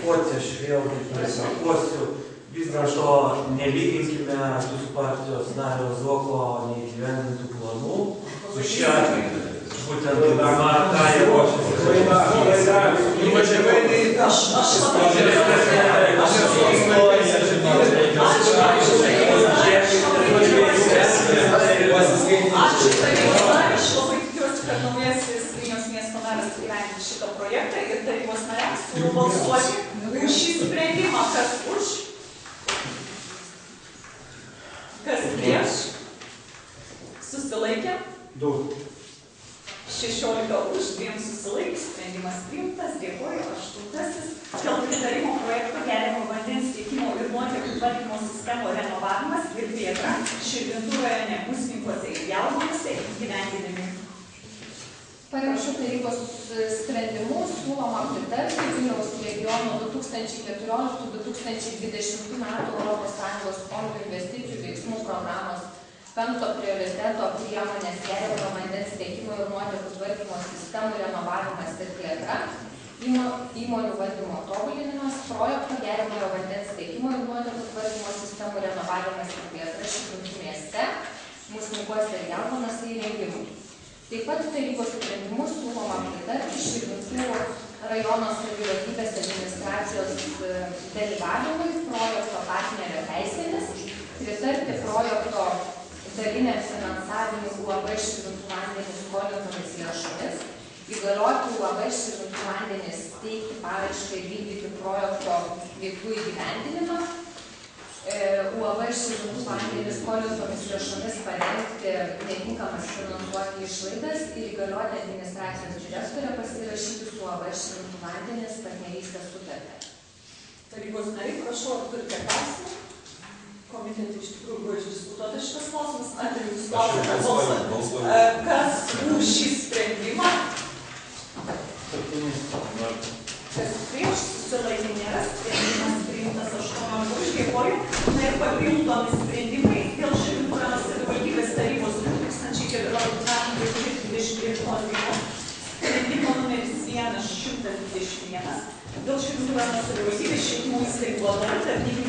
padėkoti, aš vėlgi prisiekuosiu, vis dėlto nelyginkime jūsų partijos nario Zuoko neįgyvendintų planų su šia būtent ką jie ruošiasi. Ačiū, tarybos nariai, aš labai tikiuosi, kad naujasis Vilniaus miesto meras įgyvendins šitą projektą ir tarybos nariams siūlau balsuoti už šį sprendimą. Kas už? Kas prieš? Susilaikė? 16 už, 2 susilaikė, sprendimas priimtas, dėkoju. 8. Dėl pritarimo projekto geriamo vandens tiekimo ir nuotekų tvarkymo sistemų renovavimas ir plėtra Širvintų rajone, Musninkuose ir Jelgavose įgyvendinami. Parašų tarybos sprendimus siūloma pritarti Vilniaus regiono 2014-2020 metų ES fondų investicijų veiksmų programos 5 prioriteto priemonės geriamo vandens tiekimo ir nuotekų tvarkymo sistemų renovavimas ir plėtra, įmonių valdymo tobulinimas, projekto geriamojo vandens tiekimo ir nuotekų tvarkymo sistemų renovavimas ir plėtra Širvintų mieste, Musninkuose ir Jelgavose įrengimui. Taip pat tarybos sprendimus siūloma pritarti Širvintų rajono savivaldybės administracijos dalyvavimui projekto partnerio teisėmis, pritarti projekto daliniam finansavimui UAB Širvintų vandenys skolintomis lėšomis, įgalioti UAB Širvintų vandenys teikti paraišką ir vykdyti projekto veiklų įgyvendinimą, UAB Širvintų vandenys skolintomis lėšomis parengti netinkamas finansuoti išlaidas ir įgalioti administracijos direktorę pasirašyti su UAB Širvintų vandenys partnerystės sutartį. Tarybos nariai, prašau, ar turite klausimų? Komitete iš tikrųjų buvo išdiskutuotas šitas klausimas. Ar jūs klausite balsą? Kas už šį sprendimą? Kas prieš? Susilaikė nėra. Sprendimas priimtas 8 už. Dėkoju. Na ir papildomi sprendimai dėl Širvintų rajono savivaldybės tarybos 2014 m. Sprendimo numeris 121 dėl Širvintų rajono savivaldybės švietimo įstaigų vadovų tarnybinių